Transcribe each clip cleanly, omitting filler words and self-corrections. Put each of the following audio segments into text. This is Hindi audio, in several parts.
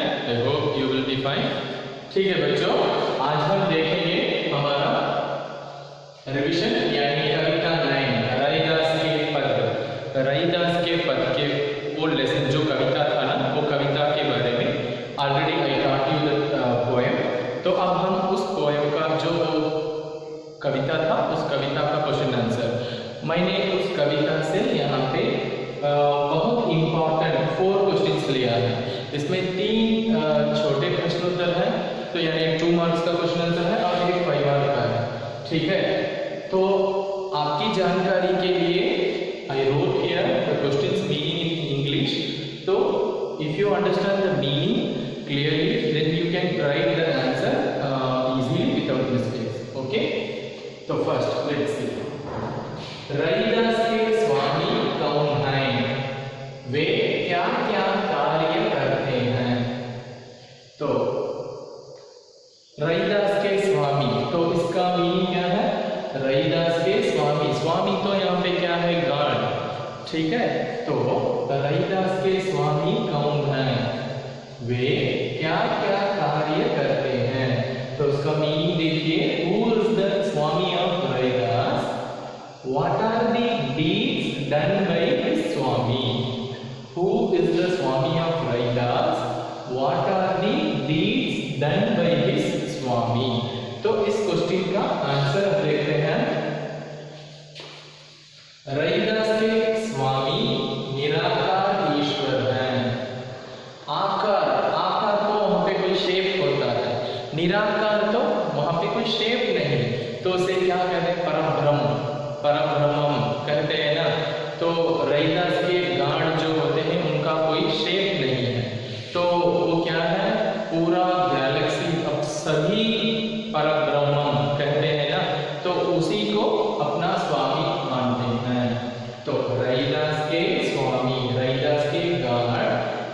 I hope you will be fine. ठीक है बच्चों, आज हम देखेंगे हमारा रिवीजन यानी कविता 9 रैदास के पद। रैदास के पद के वो लेसन जो कविता था ना, वो कविता के बारे में already I taught you the poem. तो अब हम उस पोएम का जो कविता था, उस कविता का क्वेश्चन आंसर मैंने उस कविता से यहाँ पे बहुत इम्पॉर्टेंट 4 क्वेश्चंस लिया है। इसमें 3 छोटे प्रश्न उत्तर हैं, तो यानी 2 मार्क्स का क्वेश्चन आंसर है और 1 5 मार्क का है। ठीक है, तो आपकी जानकारी के लिए I wrote here the questions meaning in English. तो if you understand the meaning clearly then you can write the answer easily without mistakes. Okay, तो फर्स्ट लेट्स सी। रैदास के स्वामी कौन हैं? वे क्या क्या कार्य करते हैं? तो रैदास के स्वामी, तो इसका मीनिंग क्या है? रैदास के स्वामी, स्वामी तो यहाँ पे क्या है? गॉड। ठीक है, तो रैदास के स्वामी कौन हैं? वे क्या क्या कार्य करते हैं? तो उसका मीनिंग देखिए, who is the Swami of Raidas? What are the deeds done by his Swami? Who is the Swami of Raidas? What are the deeds done by his Swami? तो इस क्वेश्चन का आंसर देखते हैं। रैदास के स्वामी निराकार ईश्वर हैं। आकार, आकार तो वहां पे कोई शेप होता है, निराकार तो वहां पे कोई शेप नहीं, तो उसे क्या कहते हैं? परब्रह्म, परब्रह्मम कहते हैं ना। तो रैदास के गाढ़ जो होते हैं उनका कोई शेप नहीं है, तो वो क्या है? पूरा गैलेक्सी, अब सभी परब्रह्मम कहते हैं ना, तो उसी को अपना स्वामी मानते हैं। तो रैदास के स्वामी, रैदास के गाढ़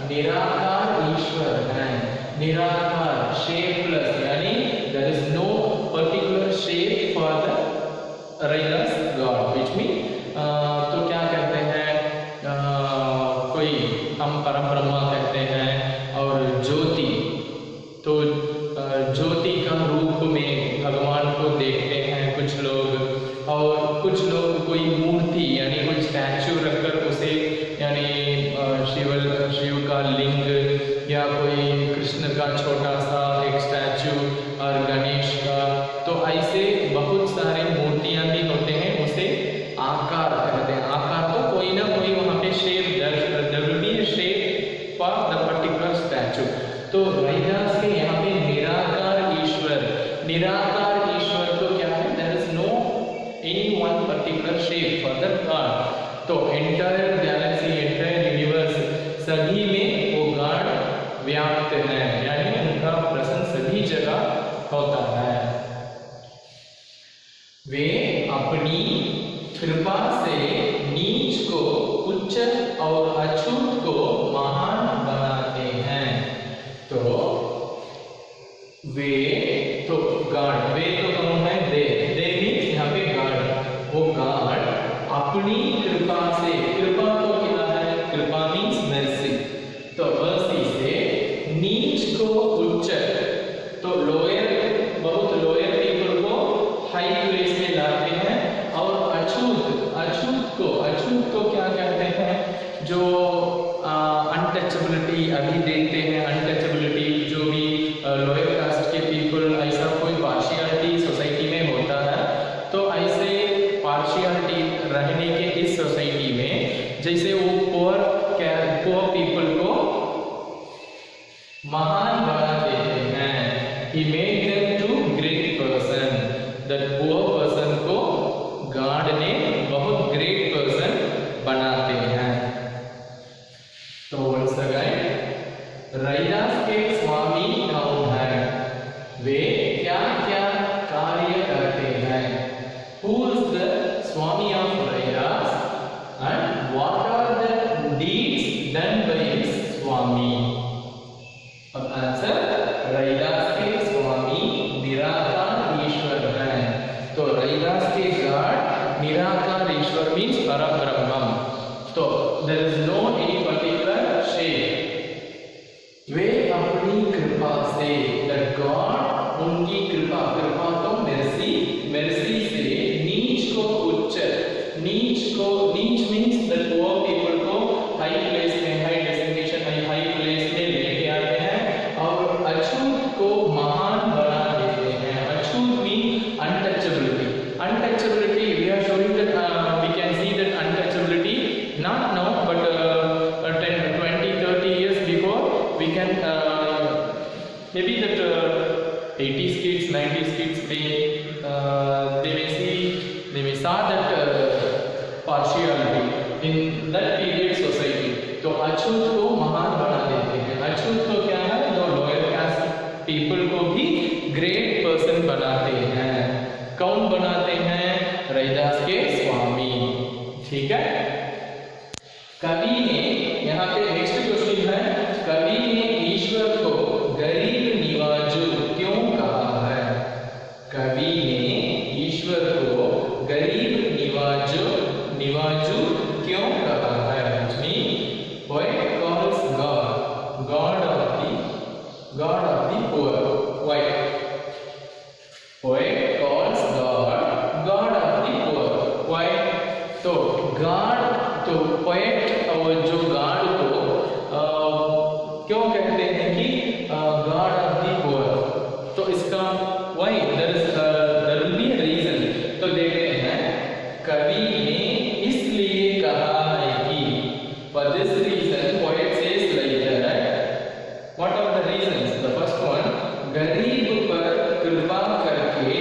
निराकार ईश्वर हैं। निराकार, शेपलेस, यानी there is no particular shape for the Raidas God, which mean तो क्या कहते हैं? कोई हम परब्रह्मा कहते हैं, और ज्योति, तो ज्योति का रूप में भगवान को देखते हैं कुछ लोग, और कुछ लोग कोई मूर्ति यानी कोई स्टैचू रखकर उसे यानी शिव का लिंग या कोई कृष्ण का छोटा सा एक स्टैचू और गणेश का, तो ऐसे बहुत सारे मूर्तियां भी होते हैं, उसे आकार कहते हैं। आकार तो कोई ना कोई वहां पे shape, there will be a shape for the particular statue. तो रैदास के यहाँ पे निराकार ईश्वर, निराकार ईश्वर तो क्या है? There is no any one particular shape for the God. तो एंटायर गैलेक्सी, एंटायर यूनिवर्स, सभी में वो गॉड व्याप्त है, यानी उनका प्रेजेंस सभी जगह होता है। वे अपनी कृपा से नीच को उच्च और अछूत को महान बनाते हैं। तो वे, तो गॉड, वे तो कौन है? दे मीन्स यहाँ पे गॉड, वो गॉड अपनी कृपा से, कृपा तो क्या है? कृपा मीन्स मर्सी, तो मर्सी से नीच को उच्च, तो लोअर, बहुत लोअर पीपल को हाई प्लेस में लाते हैं, और अछूत, अछूत को क्या कहते हैं? जो अनटचेबिलिटी अभी देखते हैं, अनटचेबिलिटी जो भी लोअर कास्ट के पीपल, ऐसा कोई पार्शियलिटी सोसाइटी में होता है, तो ऐसे पार्शियलिटी रहने के इस सोसाइटी में जैसे वो पुअर पीपल को महान बना देते हैं। He made them to great person, that poor person को गॉड ने बहुत ग्रेट पर्सन बनाते हैं। तो वंस अगेन, रैदास के स्वामी कौन है? वे क्या क्या कार्य करते हैं? Who is the Swami of Raidas and what are the deeds done by his Swami? अब आंसर, रैदास के स्वामी निराकार ईश्वर हैं। तो रैदास के गॉड निराकार ईश्वर मीन्स परब्रह्मम, तो there is no any particular shape. वे अपनी अपनी कृपा से, दैट गॉड उनकी कृपा, कृपा तो मेर्सी, मेर्सी से नीच को उच्च, नीच मीन्स दैट पुअर पीपल को हाई प्लेस में, हाई डेजिग्नेशन में, हाई प्लेस में लेके आते हैं और अछूत को महान बना देते हैं। अछूत mean untouchability, untouchability we are showing that we can see that untouchability not now but 10 20 30 years before we can maybe that 80s kids 90s kids they may saw that partiality in that period society। तो अछूत को महान बना देते हैं। अछूत तो क्या है, जो लोअर कास्ट पीपल को भी ग्रेट पर्सन बनाते हैं। कौन बनाते हैं? रैदास के स्वामी। ठीक है, कवि ने, यहाँ पे नेक्स्ट क्वेश्चन है, कवि ने ईश्वर को गरीब निवाजु क्यों कहा है? कवि ने ईश्वर को गरीब निवाजु क्यों कहा है? Poet calls God of the poor. Why? Poet calls God of the poor. Why? तो God, तो पोएट और जो गॉड को क्यों कहते हैं कि गॉड ऑफ द पुअर? तो इसका why there will be a reason. तो देखते हैं, कवि ने इसलिए कहा है कि for this reason poet says like that. What are the reasons? The first one, गरीब पर कृपा करके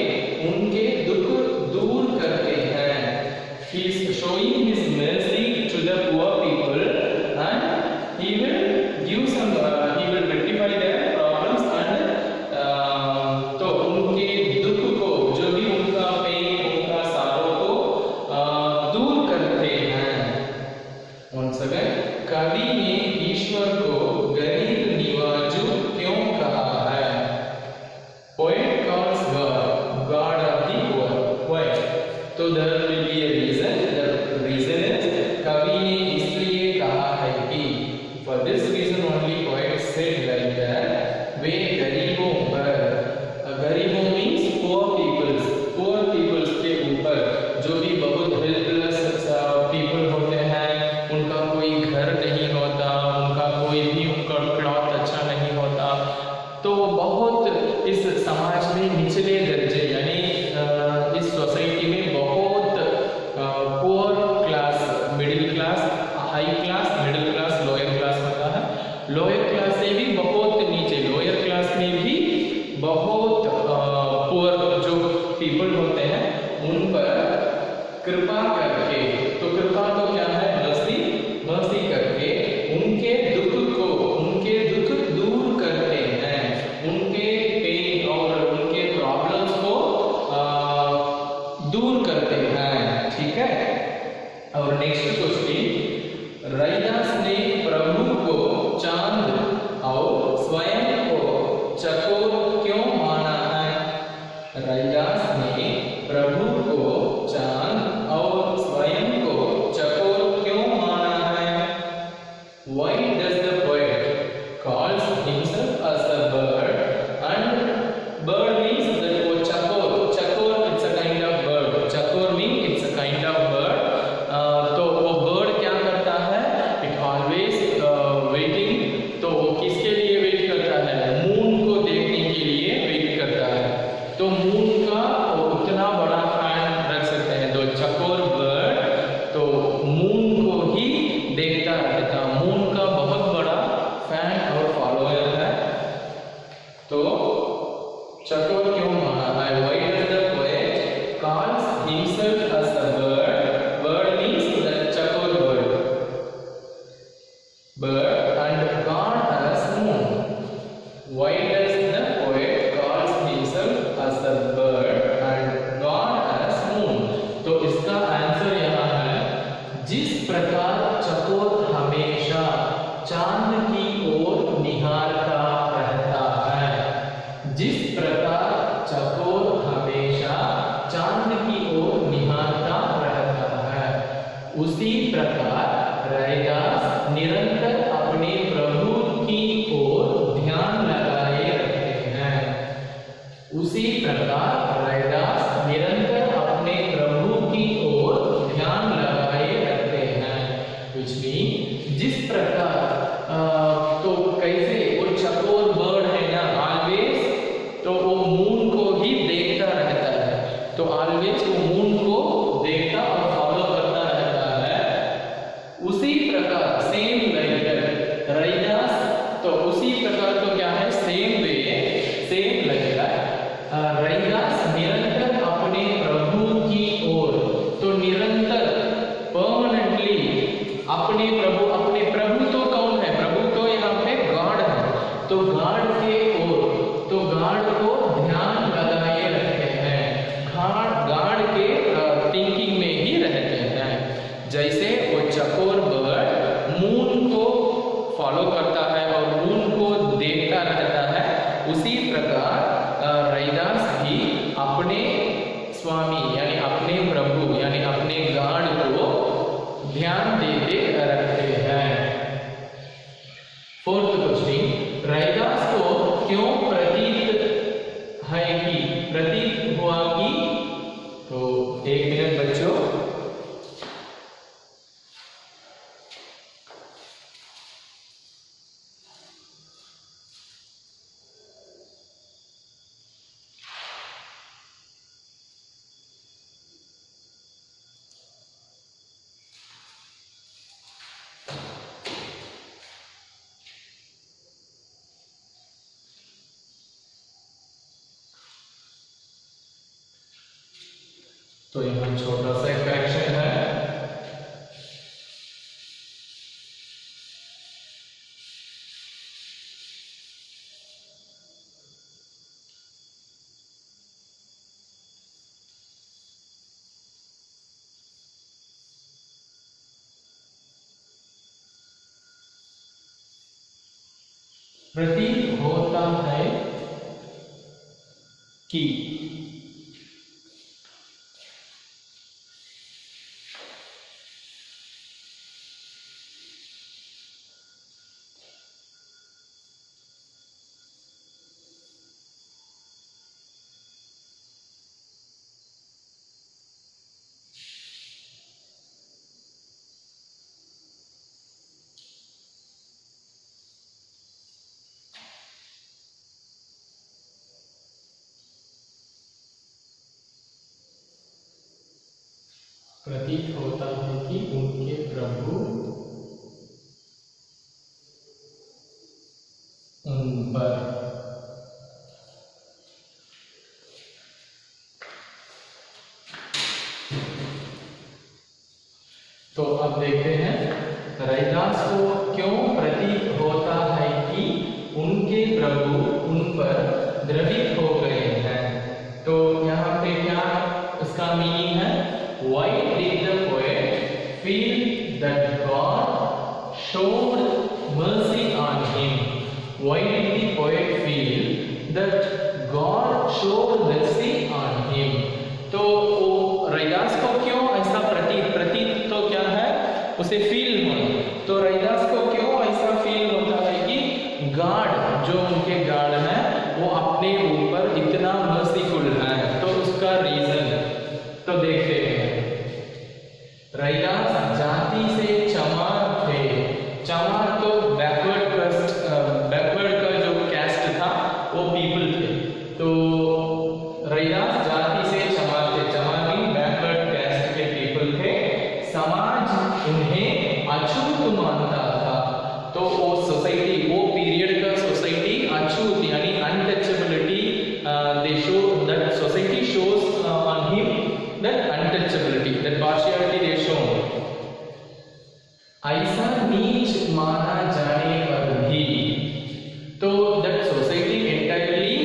उनके दुख दूर करते हैं। He is showing his mercy to the poor people and he will give some he will rectify their problems and तो उनके दुख को, जो भी उनका पेन, उनका सारों को दूर करते हैं। Once again, कवि ने ईश्वर को गरीब निवाजु क्यों कहा है? Poet calls God of the poor. Why? तो there will be a reason. The reason is कवि ने इसलिए कहा है कि for this reason only poet said like that वे गरीबों पर, गरीबों means poor peoples के ऊपर, जो भी बहुत हेल्पलेस पीपल होते हैं, उनका कोई घर नहीं होता, उनका कोई भी उनका क्लॉथ अच्छा नहीं होता, तो बहुत इस समाज में निचले दर्जे, यानी इस सोसाइटी में बहुत poor class, middle class, high class, middle class, lower class होता है। लोअर क्लास से भी बहुत नीचे, लोअर क्लास में भी बहुत पुअर जो पीपल होते हैं, उन पर कृपा करके, तो कृपा तो क्या है? मर्सी करके उनके दुख दूर करते हैं, उनके पेन और उनके प्रॉब्लम्स को दूर करते हैं। ठीक है, और नेक्स्ट क्वेश्चन, रैदास ने प्रभु को चांद और स्वयं को चकोर क्यों माना है? रैदास ने प्रभु को चांद और स्वयं को चकोर क्यों माना है? Why does the poet calls himself as a bird, and bird means that वो चकोर it's a kind of bird, चकोर means it's a kind of bird। तो वो bird क्या करता है? It always waiting, तो वो किसके लिए वेट करता है? मून को देखने के लिए वेट करता है। तो मून का उतना बड़ा फैन रख सकते हैं, तो चकोर बर्ड तो मून को ही देखता रहता, मून का बहुत बड़ा फैन और फॉलोअर है। तो चकोर क्यों माना है? Why does the poet calls himself as a bird? Bird means the chakor bird and God as moon. Why does the poet calls himself as a bird and God as moon? तो इसका आंसर यहाँ है, जिस प्रकार चकोर हमेशा चांद की ओर निहारता रहता है, जिस प्रकार के ओर, तो गार्ड को ध्यान लगाए रखते हैं, गार्ड के थिंकिंग में ही रहते हैं। जैसे वो चकोर बर्ड मून को फॉलो करता है और मून को देखता रहता है, उसी प्रकार रैदास भी अपने स्वामी यानी अपने प्रभु यानी अपने गार्ड को ध्यान देते रखते हैं। फोर्थ क्वेश्चन, रैदास को क्यों प्रतीत है कि प्रतीत हुआ कि, तो एक मिनट बच्चों, तो यहाँ छोटा सा करेक्शन है। प्रतीत होता है कि, प्रतीत होता है कि उनके प्रभु उन पर तो अब देखते हैं रैदास को क्यों प्रतीत होता है कि उनके प्रभु उन पर द्रवित हो गए हैं। तो यहाँ पे क्या इसका मीनिंग है? Why did the poet feel that God showed mercy on him? Why did the poet feel that God showed mercy on him? तो रैदास को क्यों ऐसा प्रतीत तो क्या है? उसे फील होना। तो रैदास को क्यों ऐसा फील होता है कि गॉड जो उनके गॉड है वो अपने ऊपर इतना मर्सीफुल है। तो उसका रीजन तो देखते हैं। रैदास जाति से चमार थे। चमार तो बैकवर्ड का जो कैस्ट था वो पीपल थे। तो रैदास जाति से चमार थे। चमार भी बैकवर्ड कैस्ट के पीपल थे। समाज उन्हें अछूत मानता था। तो वो सोसाइटी, वो पीरियड का सोसाइटी अछूत यानी untouchability, they show that society shows on him that untouchability, that partiality they show. ऐसा नीच माना जाने पर भी, तो दैट सोसाइटी एंटायरली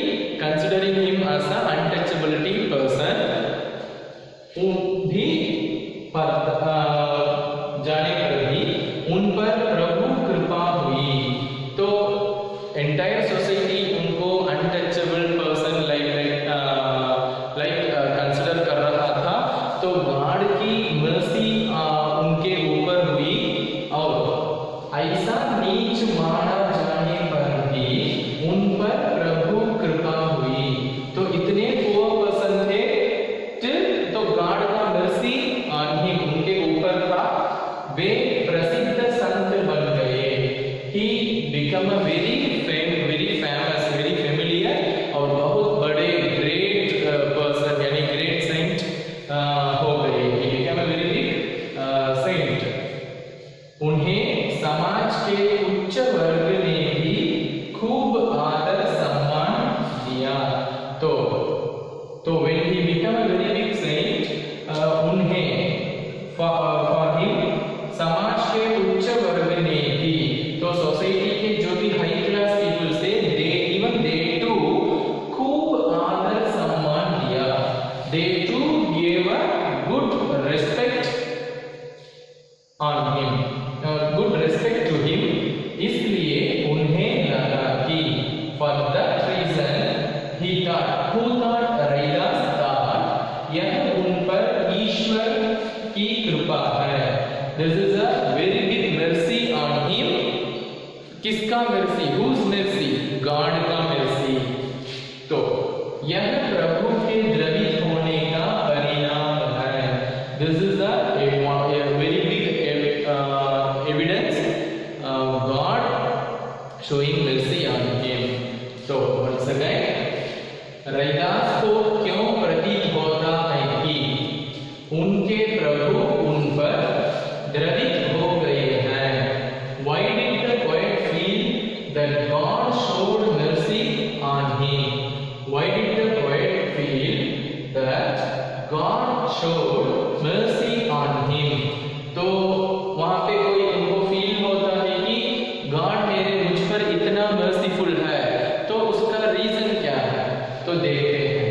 देखते हैं,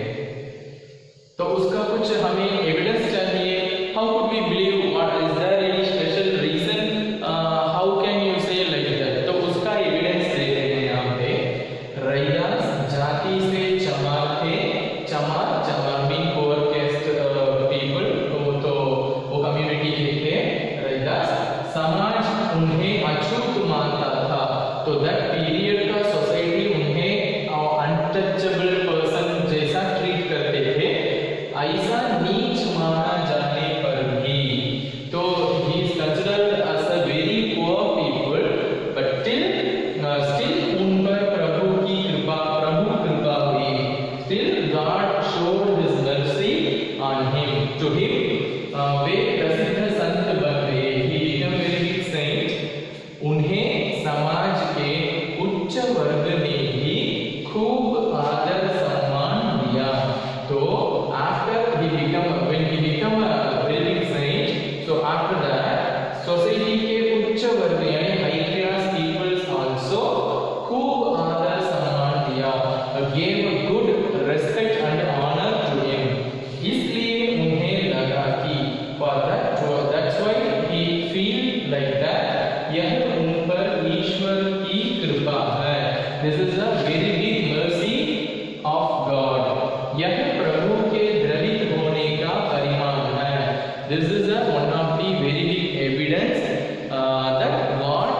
तो उसका कुछ हमें एविडेंस चाहिए। How could we believe, what is there any special reason, how can you say like that, तो उसका एविडेंस देते हैं यहाँ पे। रैदास जाति से चमार थे, चमार मीन पुअर कास्ट पीपल, तो वो कम्युनिटी के थे रैदास। समाज उन्हें अछूत मानता था, तो दैट पीरियड का सोसाइटी उन्हें अनटचेबल पर्सन जैसा ट्रीट करते थे, ऐसा नीच माना जाने पर भी। तो he is considered as a very poor people, but still उन पर प्रभु कृपा हुई। Still God showed His mercy on him, to him। वे प्रसिद्ध संत बन गए, he became very big saint। उन्हें समाज के उच्च वर्ग ने भी खूब आदर सम्मान दिया। तो after when he become a very big saint, so after that society के उच्च वर्ग यानी हाई क्लास पीपल्स आल्सो खूब आदर सम्मान दिया, gave good respect and honor to him। इसलिए उन्हें लगा कि that's why he feel like that, यह उन पर ईश्वर की कृपा है। This is a very big mercy of God। यह प्रभु के द्रवित होने का परिणाम है। This is one of the very big evidence that God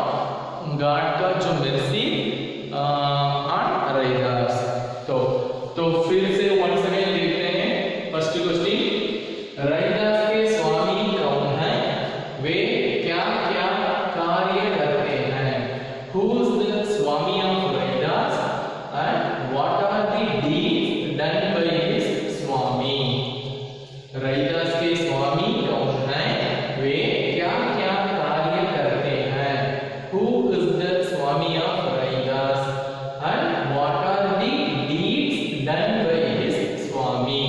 का जो mercy on रैदास। तो फिर से once again देखते हैं फर्स्ट क्वेश्चन, रैदास के स्वामी कौन हैं, वे क्या क्या कार्य करते हैं। Who is the Swami of Raidas and what are the deeds done by his Swami। Raidas के स्वामी कौन हैं, वे क्या क्या कार्य करते हैं। Who is the Swami of Raidas and what are the deeds done by his Swami।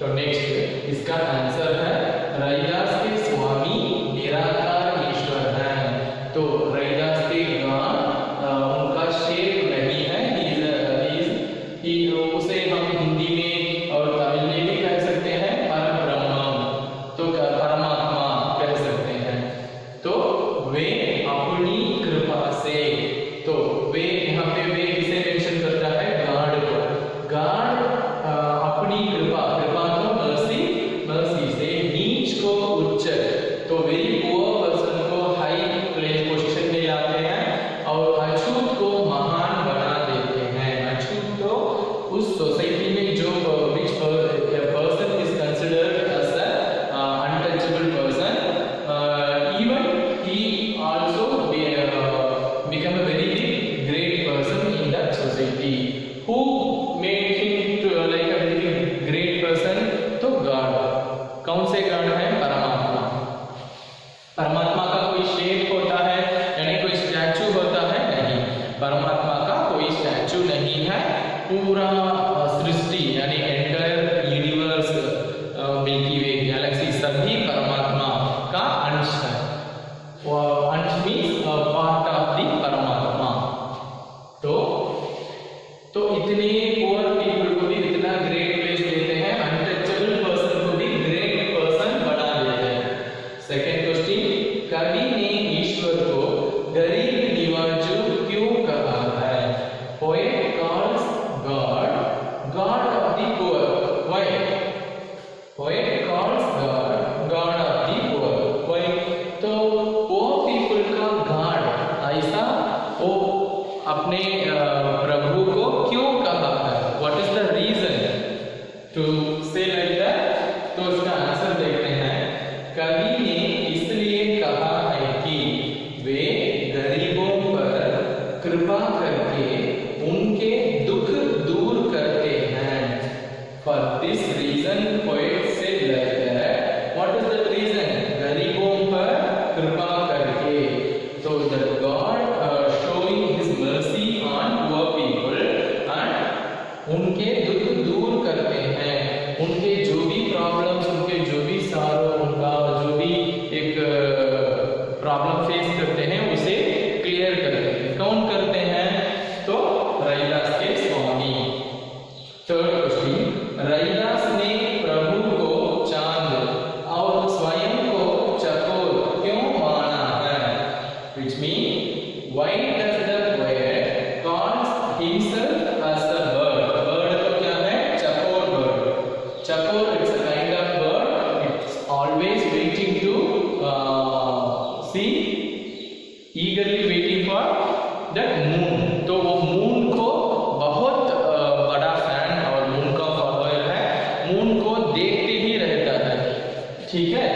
तो नेक्स्ट इसका आंसर है, रैदास के स्वामी निराकार ईश्वर हैं। तो रैदास के उनका शेप नहीं है, उसे हम हिंदी में और तमिल में भी कह सकते हैं परब्रह्म, तो परमात्मा कह सकते हैं। तो वे अपनी कृपा से, तो वे यहाँ पे वे किसे मेंशन करता है, गॉड को। गॉड अपनी कृपा तो मर्सी से नीच को उच्च, तो वेरी पुअर पर्सन को हाई पोजीशन में लाते हैं और अछूत को महान बना देते हैं। अछूत तो उस सोसाइटी में जो which person is considered as a untouchable person, even he also become a very big great person in that society। Who made him to like a very great person, तो गॉड। कौन से गॉड है, परमात्मा। परमात्मा का कोई शेप होता है यानी कोई स्टैचू होता है, नहीं, परमात्मा का कोई स्टैचू नहीं है। पूरा सृष्टि यानी एंटायर यूनिवर्स, मिल्की वे गैलेक्सी सभी परमात्मा का अंश है। अंश मीन्स पार्ट ऑफ द परमात्मा। तो इतने पुअर पीपल को भी इतना ग्रेट प्लेस देते हैं, अनटचेबल पर्सन को भी ग्रेट पर्सन बना देते हैं। सेकंड क्वेश्चन, कवि ने ईश्वर को गरीब निवाजू क्यों कहा है। Poet calls God of the poor. Why poet calls God of the poor. Why, तो पुअर पीपल का गॉड ऐसा वो अपने प्रभु को क्यों कहा है, what is the reason to say like that. तो उसका आंसर देखते हैं, कवि ने इसलिए कहा है कि वे गरीबों पर कृपा करके उनके दुख दूर करते हैं। For this reason poet say like that, what is the reason, गरीबों पर कृपा करके। तो the God showing his mercy on poor people and उनके दुख दूर करते हैं, उनके जो भी प्रॉब्लम्स, उनके जो भी सारो, उनका जो भी एक प्रॉब्लम फेस करते हैं उसे क्लियर करते हैं। कौन करते हैं, तो रैदास के स्वामी। Third himself as a bird. Bird तो क्या है? चकोर bird. चकोर it's a kind of bird. It's always waiting to see, eagerly waiting for that moon. तो वो moon को बहुत बड़ा फैन और moon का फॉलोअर है. moon को देखते ही रहता है. ठीक है?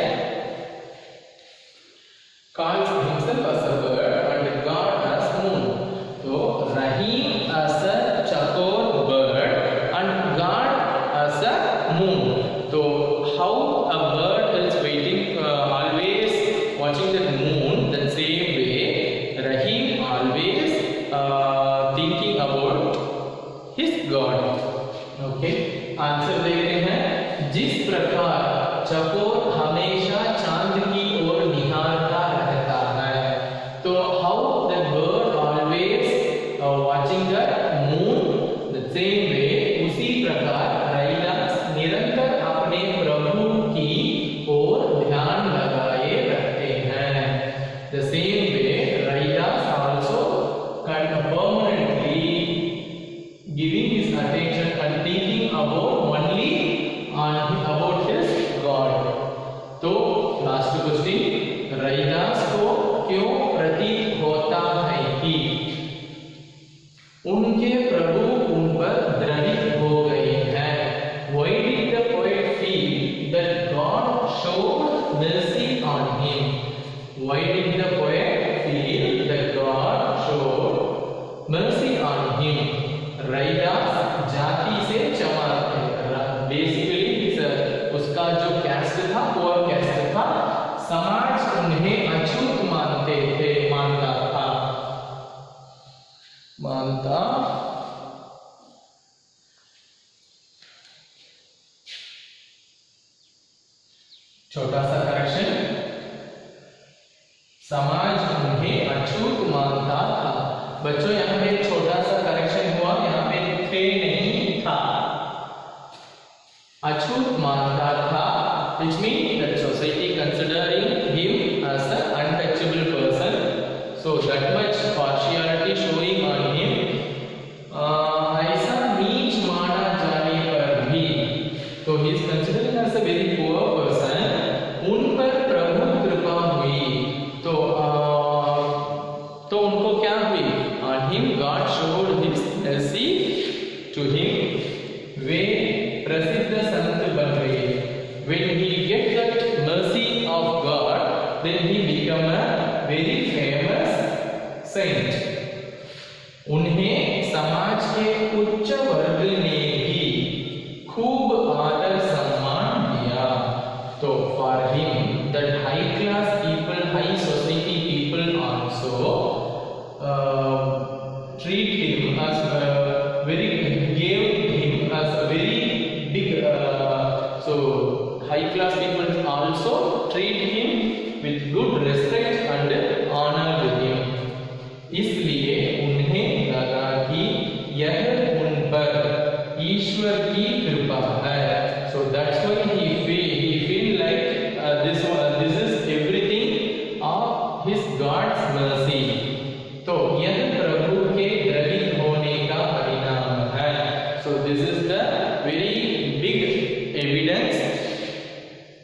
Calls himself as a bird and God as moon. So Rahim as a chakor bird and God as a moon. So how a bird is waiting, always watching the moon, the same way Rahim always thinking about his God. Okay, answer देखते हैं. जिस प्रकार चकोर हमेशा चांद की ओर निहारता रहता है, तो how the bird always watching the moon, the same way उसी प्रकार रैदास निरंतर अपने प्रभु की ओर ध्यान लगाए रहते हैं. The same way Raidas also permanently giving his attention and thinking about only about his God. तो लास्ट क्वेश्चन, रैदास को क्यों प्रतीत होता है कि उनके प्रभु उन पर द्रवित हो गए हैं? Why did the poet feel that God showed mercy on him? Why did the poet feel that God showed mercy on him? Raidas जाति से चमर थे. बेसिकली उसका जो कैस्ट था वो कैस्ट था. समाज उन्हें अछूत मानता छोटा सा करेक्शन, समाज उन्हें अछूत मानता था. बच्चों यहाँ पे छोटा सा करेक्शन हुआ, यहाँ पे थे नहीं था, अछूत मानता था, which means that society considering him as an untouchable person. So that much partiality showing on him. ऐसा नीच माना जाने पर भी, तो he is considered as a very poor person. उन पर प्रभु कृपा हुई, तो उनको क्या हुई? On him God showed his mercy to him. वे प्रसिद्ध संत बन गए. When he get that mercy of God, then he become a very famous saint. उन्हें समाज के उच्च वर्ग ने भी खूब आदर सम्मान दिया. तो for him, that high class people, high society people also treat him as gave him as a very big. So high class people also treat him with good respect and honor with him. इसलिए उन्हें लगा कि यह उन पर ईश्वर की कृपा है. So that's why he feel like this is everything of his God's mercy. तो यह प्रभु के द्रवित होने का परिणाम है. So this is the very big evidence.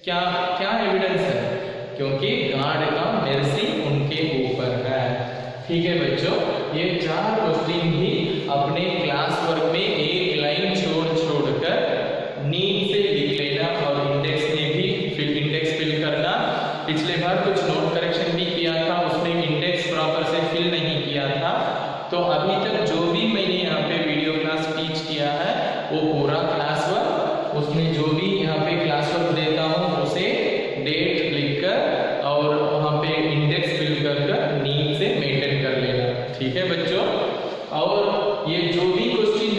क्या एविडेंस है? क्योंकि गॉड का मर्सी उनके ऊपर है. ठीक है बच्चों, ये 4 क्वेश्चन ही अपने क्लास वर्क में एक लाइन छोड़कर नीट से लिख लेना और इंडेक्स में भी इंडेक्स फिल करना. पिछले बार कुछ नोट करेक्शन भी किया था, उसमें इंडेक्स प्रॉपर से फिल नहीं किया था. तो अभी तक जो भी मैंने यहाँ पे वीडियो क्लास टीच किया है वो पूरा क्लास वर्क, उसमें जो भी यहाँ पे क्लास वर्क देता हूँ उसे डेट लिखकर और वहाँ पे इंडेक्स फिल कर नीट से मेंटेन कर लेना. ठीक है बच्चों, और ये जो भी क्वेश्चन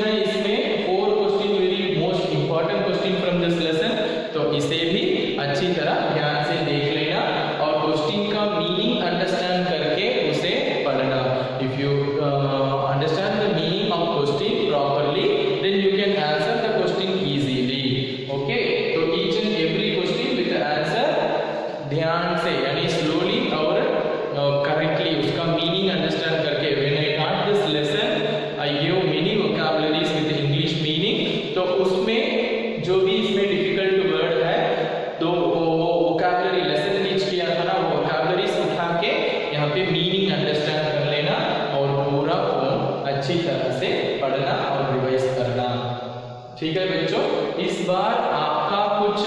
ठीक है बच्चों, इस बार आपका कुछ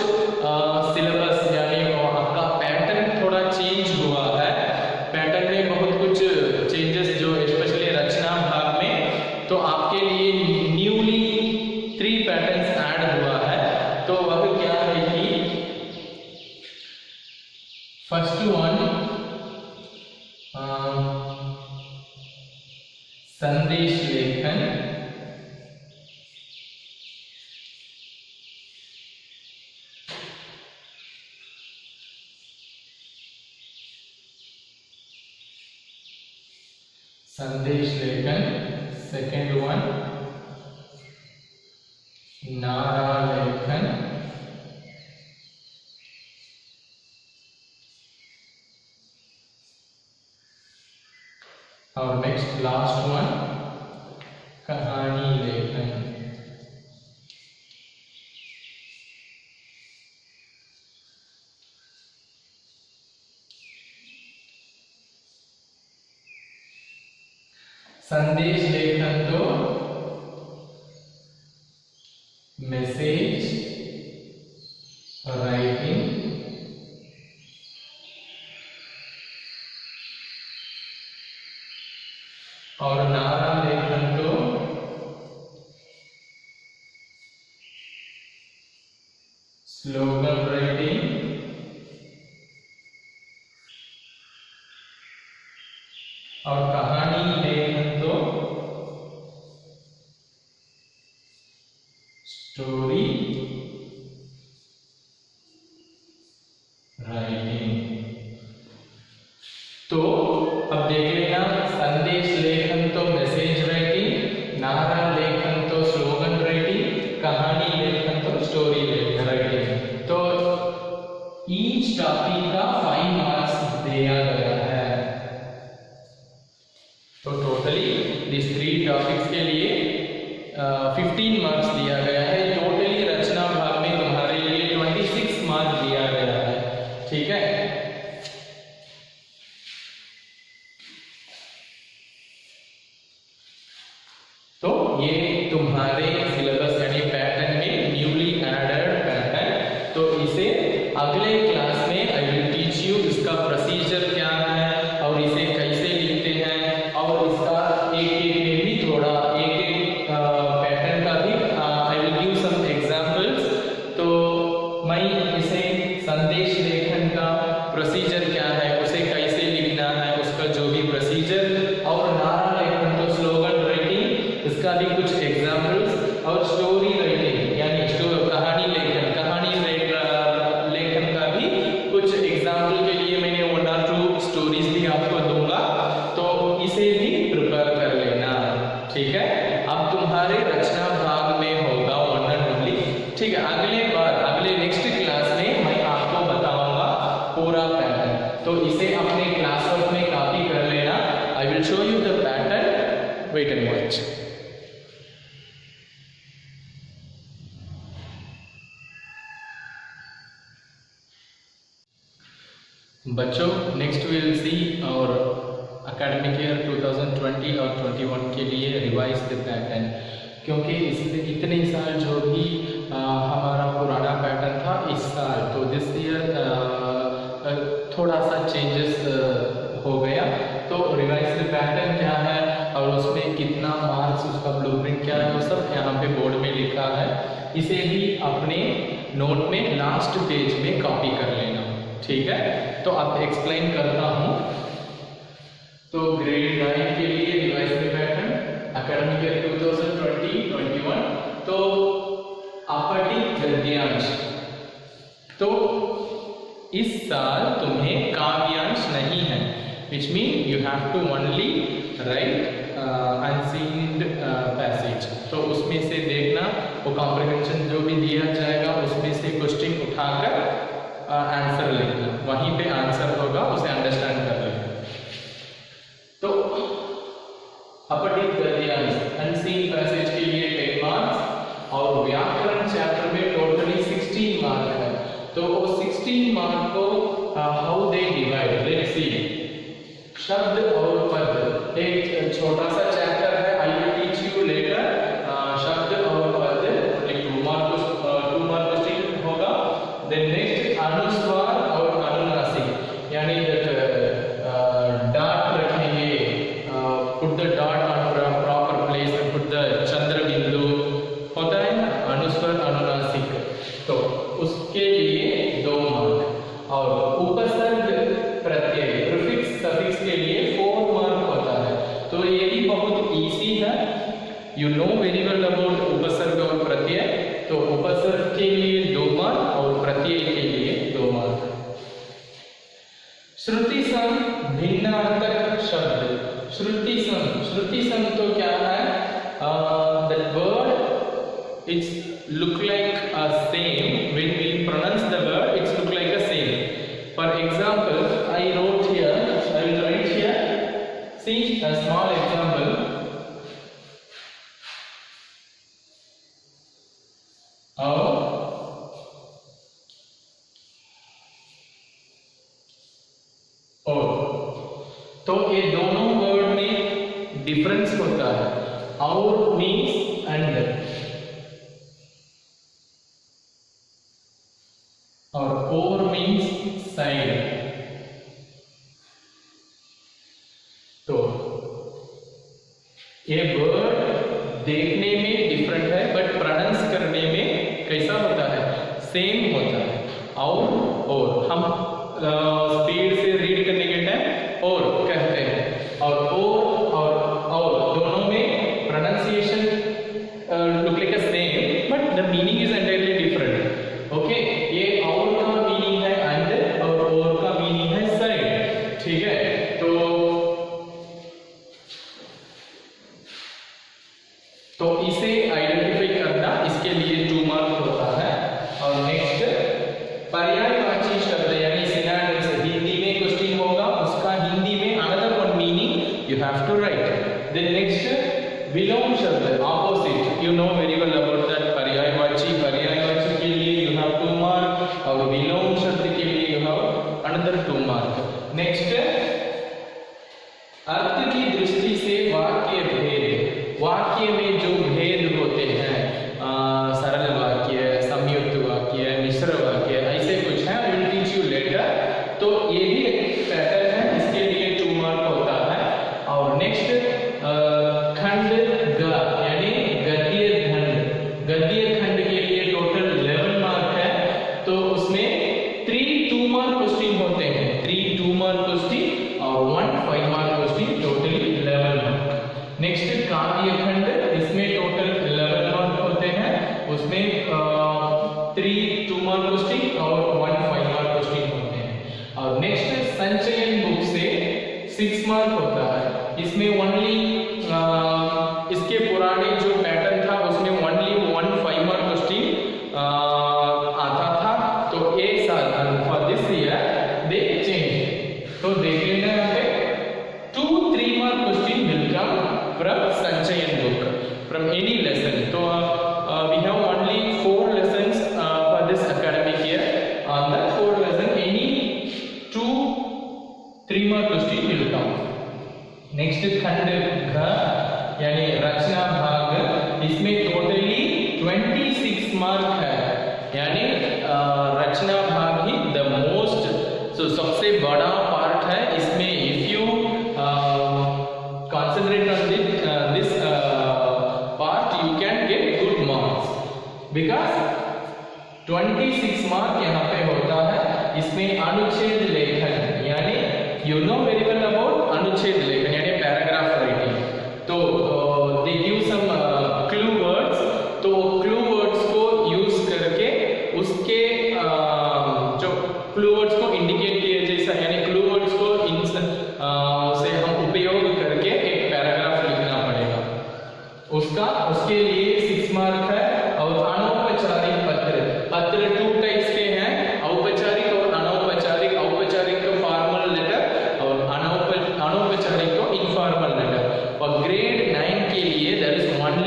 सिलेबस यानी आपका पैटर्न थोड़ा चेंज हुआ है। पैटर्न में बहुत कुछ चेंजेस जो स्पेशली रचना भाग में, तो आपके लिए न्यूली 3 पैटर्न्स ऐड हुआ है। तो वह क्या है कि फर्स्ट वन संदेश लेखन, संदेश लेखन। सेकेंड वन नारा लेखन, और नेक्स्ट लास्ट वन कहानी लेखन। संदेश लेखन तो मैसेज राइटिंग, और नारा लेखन तो स्लोगन राइटिंग, और कहानी लेखन तो स्टोरी राइटिंग। तो अब देख लेना, संदेश लेखन तो मैसेज राइटिंग, नारा लेखन तो स्लोगन राइटिंग, कहानी लेखन तो स्टोरी राइटिंग। तो ईच टॉपिक का 5 मार्क्स दिया गया है। तो टोटली दिस 3 टॉपिक्स के लिए 15 मार्क्स दिया गया है। टोटली रचना भाग में तुम्हारे लिए 26 मार्क्स दिया गया है। ठीक है, तो ये तुम्हारे सिलेबस यानी पैटर्न में न्यूली एडेड पैटर्न। तो इसे अगले क्लास में आई विल टीच यू इसका प्रोसीजर क्या है और इसे कैसे लिखते हैं, और इसका एक में भी थोड़ा एक पैटर्न का भी I will give some examples. तो मैं इसे संदेश लेखन का प्रोसीजर क्या है, उसे कैसे लिखना है, उसका जो भी प्रोसीजर, और नारा लेखन तो स्लोगन राइटिंग, इसका भी कुछ एग्जांपल्स, और स्टोरी राइटिंग यानी कहानी लेखन, कहानी लेखन का भी कुछ एग्जांपल के लिए मैंने 1 or 2 स्टोरीज भी आपको दूंगा। तो इसे भी प्रिपेयर कर लेना। ठीक है, अब तुम्हारे रचना भाग में होगा 1 and only। ठीक है, अगले बार अगले नेक्स्ट क्लास में मैं आपको बताऊंगा पूरा पैटर्न। तो इसे अपने क्लास वर्क में कॉपी कर लेना। I will show you the pattern, wait and watch. बच्चों, नेक्स्ट विल सी और एकेडमिक ईयर 2020 और 21 के लिए रिवाइज द पैटर्न, क्योंकि इतने साल जो भी हमारा पुराना पैटर्न था इस साल, तो दिस ईयर थोड़ा सा चेंजेस हो गया। तो रिवाइज द पैटर्न क्या है और उसमें कितना मार्क्स, उसका ब्लूप्रिंट क्या है, वो सब यहाँ पे बोर्ड में लिखा है। इसे भी अपने नोट में लास्ट पेज में कॉपी कर लेना। ठीक है, तो अब एक्सप्लेन करता हूँ। तो ग्रेड 9 के लिए revise the pattern academic year 2020-21। तो अपठित गद्यांश, तो इस साल तुम्हें काव्यांश नहीं है, which mean you have to only write unseen passage. तो उसमें से देखना, वो कॉम्प्रिहेंशन जो भी दिया जाएगा उसमें से क्वेश्चन उठाकर आंसर लिखना, वहीं पे आंसर होगा, उसे अंडरस्टैंड कर लेना। तो अपठित गद्यांश अनसीन पैसेज के लिए 10 मार्क्स, और व्याकरण चैप्टर में टोटली 16 मार्क है। तो वो 16 मार्क को how they divide, let's see. शब्द और पद एक छोटा सा चैप्टर है, I will teach you later. शब्द और पद it's look like a same. When we pronounce the word, it's look like a same. For example, I will write here. See a small example. और तो ये दोनों वर्ड में डिफरेंस होता है. और मीन्स अंडर और ओर मीन्स साइड. तो ये वर्ड देखने में डिफरेंट है बट प्रोनाउंस करने में कैसा होता है, सेम होता है. और हम स्पीड से रीड करने के टाइम और कहते हैं. और दोनों में pronunciation look like a same but the meaning is entirely different. Okay, ये और का मीनिंग है अंडर और का मीनिंग है साइड. ठीक है, तो इसे आइडेंटिफाई करना, इसके लिए 2 मार्क होता है. और नेक्स्ट पर्यायवाची शब्द यानी सिनोनिम्स. हिंदी में क्वेश्चन होगा, उसका हिंदी में another one meaning you have to write. Then next विलोम शब्द, opposite. You know very well about that. पर्यायवाची के लिए यू हैव 2 मार्क और विलोम शब्द के लिए you have another 2 mark. Next अर्थ की दृष्टि से वाक्य भेद. वाक्य में जो भेद होते हैं, सरल वाक्य, संयुक्त वाक्य, मिश्र वाक्य, ऐसे कुछ है. I will teach you later. तो ये भी एक पैटर्न है, इसके लिए 2 मार्क होता है. और नेक्स्ट खंड ग यानी गद्य खंड. गद्य खंड के लिए टोटल 11 मार्क है. तो उसमें 3 2 मार्क क्वेश्चन होते हैं. 3 2 मार्क क्वेश्चन और 1 5 mark question, totally 11 mark. Next काव्य खंड, इसमें टोटल 11 मार्क होते हैं. उसमें 3 2 मार्क क्वेश्चन और 1 5 मार्क क्वेश्चन होते हैं. और नेक्स्ट संचयन बुक से 6 मार्क होता है. इसमें ओनली इसके पुराने जो पैटर्न था उसमें ओनली 1 5 मार्क क्वेश्चन आता था. तो एक साल for this year they change. तो देख लेना यहाँ पे 2 3 mark question will come from Sanchayan book, from any lesson. So we have only 4 lessons for this academic year. On that 4 lesson, any 2 3 mark question will come. Next खंड घ यानी रचना भाग, इसमें टोटली 26 मार्क है. यानी रचना भाग ही द मोस्ट, सबसे बड़ा पार्ट है. इसमें if you concentrate on this part, you can get good marks because 26 mark यहाँ पे होता है. इसमें अनुच्छेद लेखन यानी you know very well about अनुच्छेद लेखन यानी पैराग्राफ राइटिंग. तो they give some clue words. तो clue words को यूज करके उसके जो clue words को इंडिकेट किए जैसा यानी clue words को से हम उपयोग करके एक पैराग्राफ लिखना पड़ेगा. उसके लिए 6 मार्क है. और अनौपचारिक पत्र 2 टाइप्स के हैं, औपचारिक और अनौपचारिक. औपचारिक को फॉर्मल लेटर और अनौपचारिक को इनफॉर्मल लेटर. और ग्रेड 9 के लिए देयर इज ओनली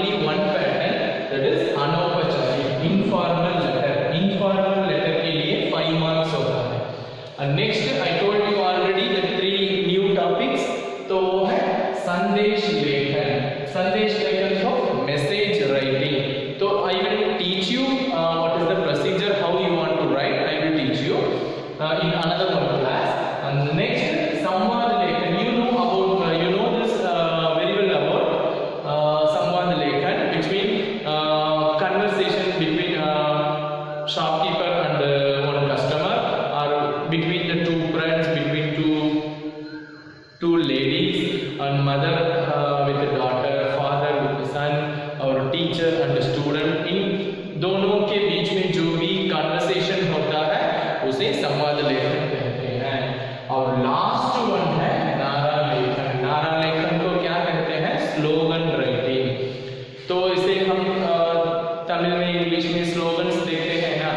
बीच में स्लोगन्स देखते हैं ना,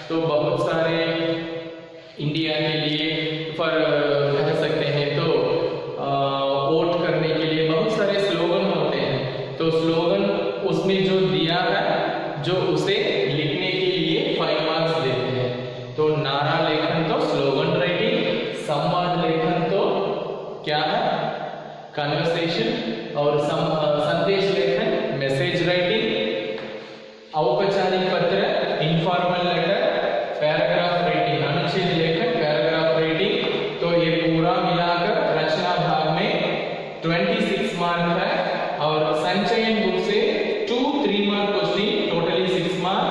तो बहुत सारे इंडिया के लिए पर कह सकते हैं तो वोट करने के लिए बहुत सारे स्लोगन होते हैं। तो स्लोगन उसमें जो दिया है, जो उसे लिखने के लिए 5 मार्क्स देते हैं। तो नारा लेखन तो स्लोगन राइटिंग, संवाद लेखन तो क्या है, कन्वर्सेशन, और संदेश लेखन मैसेज राइटिंग, औपचारिक पत्र इनफॉर्मल लेटर, पैराग्राफ राइटिंग अनुच्छेद लेखन, पैराग्राफ राइटिंग। तो ये पूरा मिलाकर रचना भाग में 26 मार्क है। और संचयन बुक से 2 3 मार्क क्वेश्चन, टोटली 6 मार्क।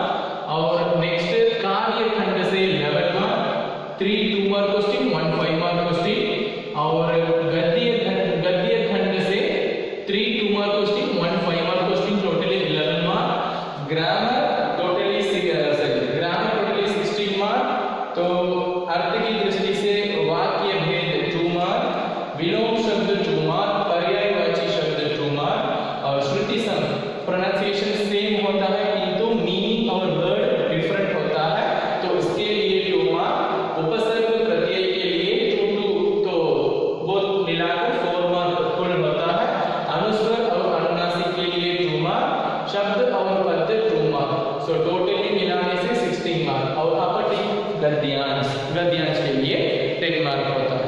और नेक्स्ट काव्य खंड से 11 mark, 3 2 mark question, 1 5 mark question. और गद्य खंड से 3 2 mark question, 1 5 mark question, totally 11 mark. Grammar totally 16 mark. तो अर्थ की दृष्टि से वाक्य भेद 2 मार्क, विलोम शब्द 2 मार्क, पर्यायवाची शब्द 2 मार्क। और श्रुति संघ प्रोनाउंसिएशन सेम होता है किंतु मीनिंग और वर्ड डिफरेंट होता है, तो उसके लिए 2 मार्क। उपसर्ग प्रत्यय के लिए 2 तो वो मिलाकर 4 मार्क कुल होता है। अनुस्वर और अनुनासिक के लिए 2 मार्क, शब्द और पद्य 2 मार्क। सो टोटली मिलाने से 16 मार्क। और अपठित गद्यांश के लिए 10 मार्क होता है।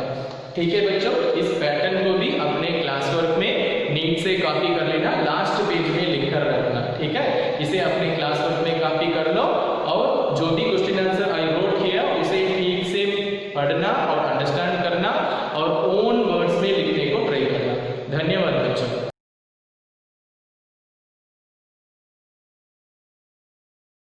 ठीक है बच्चों, इस पैटर्न को भी अपने क्लास वर्क में नीट से कॉपी कर लेना, लास्ट पेज में लिखकर रखना। ठीक है, इसे अपने क्लास वर्क में कॉपी कर लो और जो भी क्वेश्चन आंसर आई रोट किया उसे ठीक से पढ़ना और